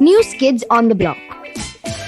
News Kids on the Block.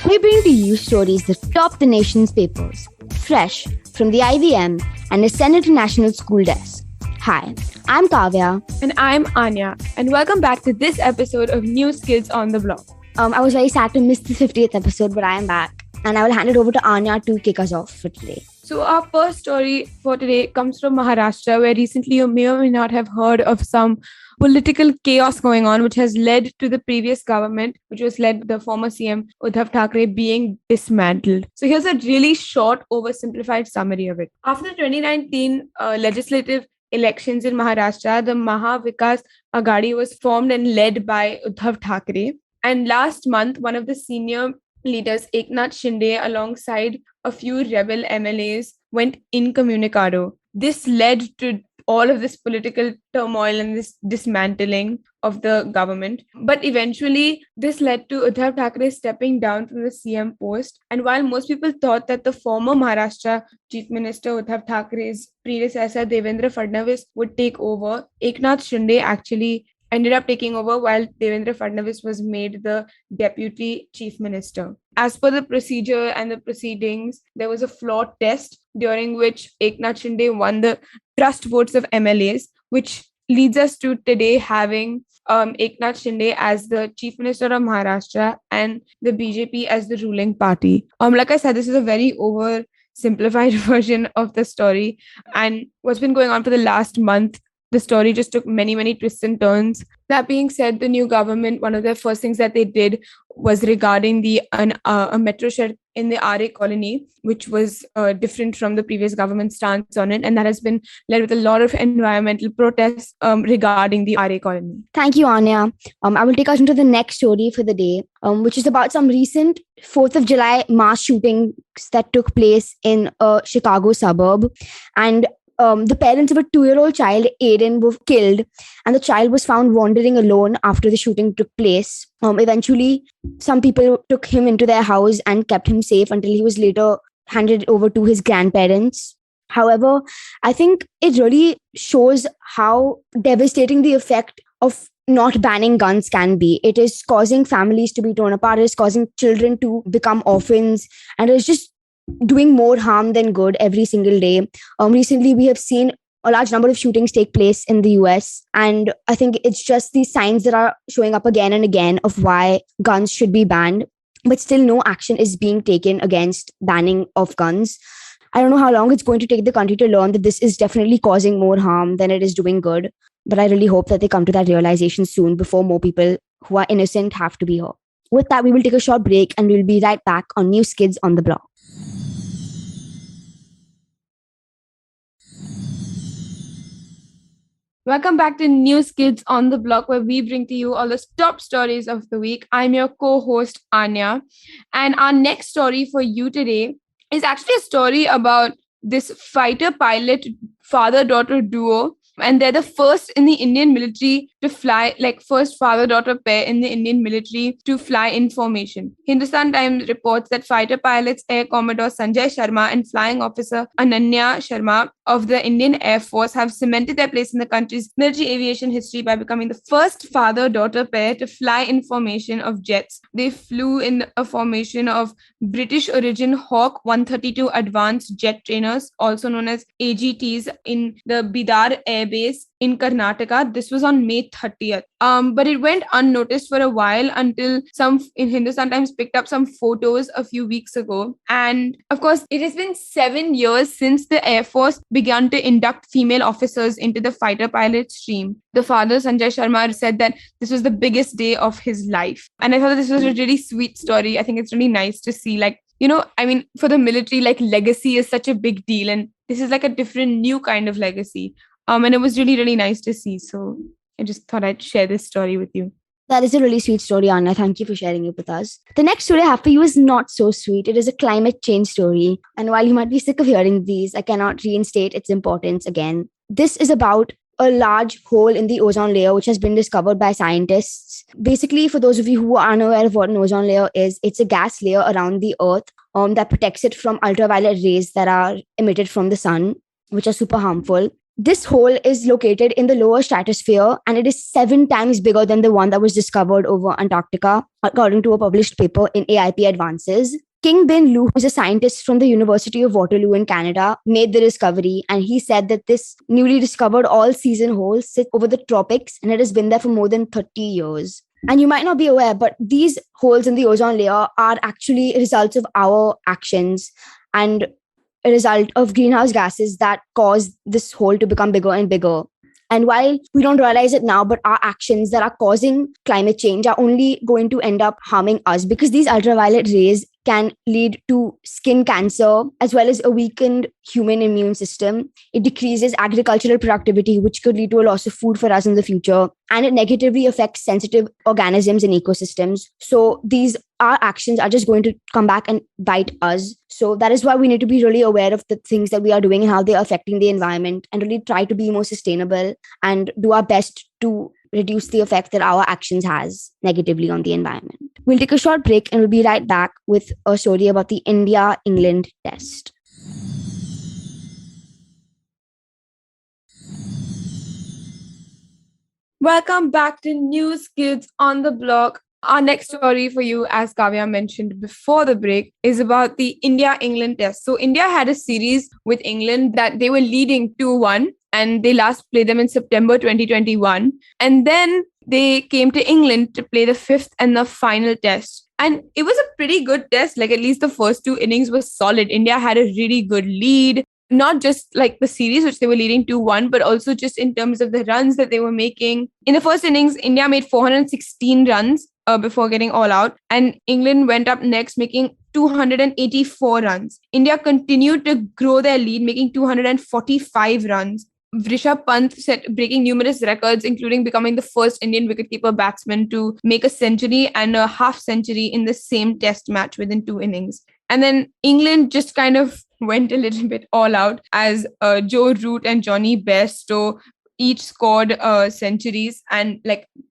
We bring to you stories that top the nation's papers, fresh from the IVM and the Senate National School Desk. Hi, I'm Kavya. And I'm Anya. And welcome back to this episode of News Kids on the Block. I was very sad to miss the 50th episode, but I am back. And I will hand it over to Anya to kick us off for today. So our first story for today comes from Maharashtra, where recently you may or may not have heard of some political chaos going on, which has led to the previous government, which was led by the former CM Uddhav Thackeray, being dismantled. So here's a really short, oversimplified summary of it. After the 2019 legislative elections in Maharashtra, the Maha Vikas Aghadi was formed and led by Uddhav Thackeray. And last month, one of the senior leaders, Eknath Shinde, alongside a few rebel MLAs, went incommunicado. This led to all of this political turmoil and this dismantling of the government. But eventually, this led to Uddhav Thackeray stepping down from the CM post. And while most people thought that the former Maharashtra Chief Minister Uddhav Thackeray's predecessor, Devendra Fadnavis, would take over, Eknath Shinde actually ended up taking over while Devendra Fadnavis was made the deputy chief minister. As per the procedure and the proceedings, there was a flawed test during which Eknath Shinde won the trust votes of MLAs, which leads us to today having Eknath Shinde as the chief minister of Maharashtra and the BJP as the ruling party. Like I said, this is a very oversimplified version of the story. And what's been going on for the last month, the story just took many, many twists and turns. That being said, the new government, one of the first things that they did was regarding a metro shed in the RA colony, which was different from the previous government stance on it. And that has been led with a lot of environmental protests regarding the RA colony. Thank you, Anya. I will take us into the next story for the day, which is about some recent 4th of July mass shootings that took place in a Chicago suburb. And the parents of a 2-year-old child, Aiden, were killed, and the child was found wandering alone after the shooting took place. Eventually, some people took him into their house and kept him safe until he was later handed over to his grandparents. However, I think it really shows how devastating the effect of not banning guns can be. It is causing families to be torn apart. It is causing children to become orphans, and it is just doing more harm than good every single day. Recently, we have seen a large number of shootings take place in the US. And I think it's just these signs that are showing up again and again of why guns should be banned. But still no action is being taken against banning of guns. I don't know how long it's going to take the country to learn that this is definitely causing more harm than it is doing good. But I really hope that they come to that realization soon before more people who are innocent have to be hurt. With that, we will take a short break and we'll be right back on News Kids on the Block. Welcome back to News Kids on the Block, where we bring to you all the top stories of the week. I'm your co-host, Anya. And our next story for you today is actually a story about this fighter pilot father-daughter duo. And they're the first in the Indian military to fly, first father-daughter pair in the Indian military to fly in formation. Hindustan Times reports that fighter pilots Air Commodore Sanjay Sharma and Flying Officer Ananya Sharma of the Indian Air Force have cemented their place in the country's military aviation history by becoming the first father-daughter pair to fly in formation of jets. They flew in a formation of British origin Hawk 132 advanced jet trainers, also known as AGTs, in the Bidar Air Base in Karnataka. This was on May 30th. But it went unnoticed for a while until some in Hindustan Times picked up some photos a few weeks ago. And of course, it has been 7 years since the Air Force began to induct female officers into the fighter pilot stream. The father, Sanjay Sharma, said that this was the biggest day of his life. And I thought that this was a really sweet story. I think it's really nice to see, for the military, legacy is such a big deal. And this is a different new kind of legacy. And it was really, really nice to see. So I just thought I'd share this story with you. That is a really sweet story, Anna. Thank you for sharing it with us. The next story I have for you is not so sweet. It is a climate change story. And while you might be sick of hearing these, I cannot reinstate its importance again. This is about a large hole in the ozone layer, which has been discovered by scientists. Basically, for those of you who are unaware of what an ozone layer is, it's a gas layer around the Earth that protects it from ultraviolet rays that are emitted from the sun, which are super harmful. this hole is located in the lower stratosphere, and it is 7 times bigger than the one that was discovered over Antarctica, according to a published paper in AIP Advances. King Bin Lu, who's a scientist from the University of Waterloo in Canada, made the discovery, and he said that this newly discovered all-season hole sits over the tropics, and it has been there for more than 30 years. And you might not be aware, but these holes in the ozone layer are actually results of our actions and a result of greenhouse gases that cause this hole to become bigger and bigger. And while we don't realize it now, but our actions that are causing climate change are only going to end up harming us, because these ultraviolet rays can lead to skin cancer as well as a weakened human immune system. It decreases agricultural productivity, which could lead to a loss of food for us in the future. And it negatively affects sensitive organisms and ecosystems. So our actions are just going to come back and bite us. So that is why we need to be really aware of the things that we are doing and how they are affecting the environment, and really try to be more sustainable and do our best to reduce the effect that our actions has negatively on the environment. We'll take a short break and we'll be right back with a story about the India-England test. Welcome back to News Kids on the Block. Our next story for you, as Kavya mentioned before the break, is about the India-England test. So India had a series with England that they were leading 2-1, and they last played them in September 2021. And then they came to England to play the 5th and the final test. And it was a pretty good test. Like, at least the first 2 innings was solid. India had a really good lead, not just like the series, which they were leading 2-1, but also just in terms of the runs that they were making. In the first innings, India made 416 runs before getting all out. And England went up next, making 284 runs. India continued to grow their lead, making 245 runs. Rishabh Pant breaking numerous records, including becoming the first Indian wicketkeeper batsman to make a century and a half century in the same test match within 2 innings. And then England just kind of went a little bit all out as Joe Root and Johnny Bairstow each scored centuries and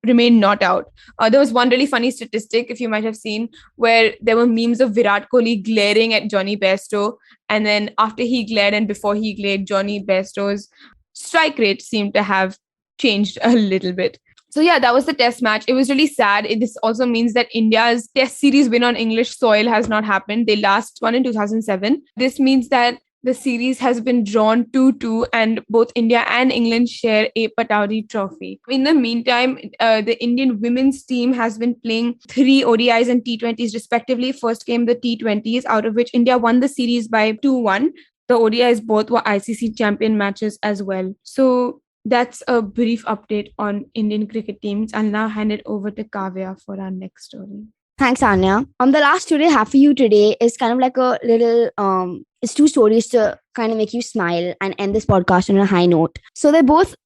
remained not out. There was one really funny statistic, if you might have seen, where there were memes of Virat Kohli glaring at Johnny Bairstow, and then after he glared and before he glared, Johnny Bairstow's strike rate seemed to have changed a little bit. So yeah, that was the test match. It was really sad. This also means that India's test series win on English soil has not happened. They last won in 2007. This means that the series has been drawn 2-2, and both India and England share a Pataudi trophy. In the meantime, the Indian women's team has been playing 3 ODIs and T20s respectively. First came the T20s, out of which India won the series by 2-1. The ODIs both were ICC champion matches as well. So that's a brief update on Indian cricket teams. I'll now hand it over to Kavya for our next story. Thanks, Anya. The last story I have for you today is kind of like a little, it's 2 stories to kind of make you smile and end this podcast on a high note. So they're both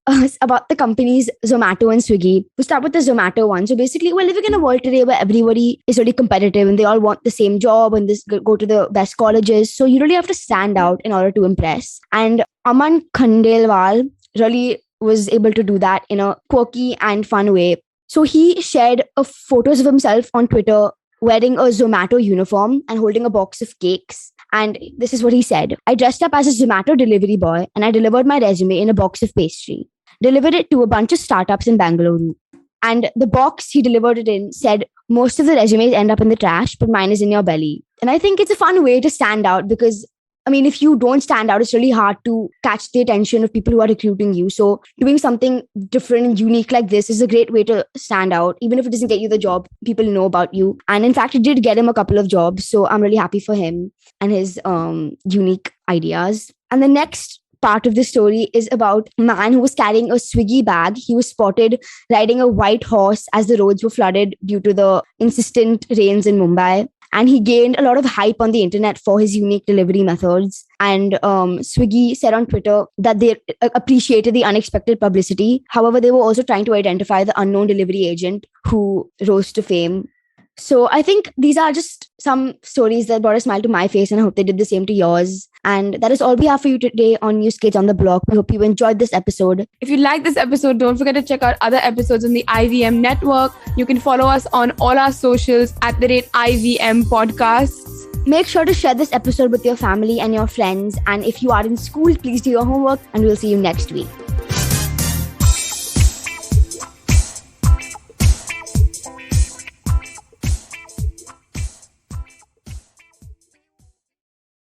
about the companies Zomato and Swiggy. We'll start with the Zomato one. So basically, we're living in a world today where everybody is really competitive and they all want the same job and go to the best colleges. So you really have to stand out in order to impress. And Aman Khandelwal really was able to do that in a quirky and fun way. So he shared photos of himself on Twitter wearing a Zomato uniform and holding a box of cakes. And this is what he said. I dressed up as a Zomato delivery boy and I delivered my resume in a box of pastry. Delivered it to a bunch of startups in Bangalore. And the box he delivered it in said, most of the resumes end up in the trash, but mine is in your belly. And I think it's a fun way to stand out because if you don't stand out, it's really hard to catch the attention of people who are recruiting you. So doing something different and unique like this is a great way to stand out. Even if it doesn't get you the job, people know about you. And in fact, it did get him a couple of jobs. So I'm really happy for him and his unique ideas. And the next part of the story is about a man who was carrying a Swiggy bag. He was spotted riding a white horse as the roads were flooded due to the insistent rains in Mumbai. And he gained a lot of hype on the internet for his unique delivery methods. And Swiggy said on Twitter that they appreciated the unexpected publicity. However, they were also trying to identify the unknown delivery agent who rose to fame. So I think these are just some stories that brought a smile to my face, and I hope they did the same to yours. And that is all we have for you today on News Kids on the Block. We hope you enjoyed this episode. If you like this episode, don't forget to check out other episodes on the IVM network. You can follow us on all our socials @IVM Podcasts. make sure to share this episode with your family and your friends. And if you are in school, please do your homework, and we'll see you next week.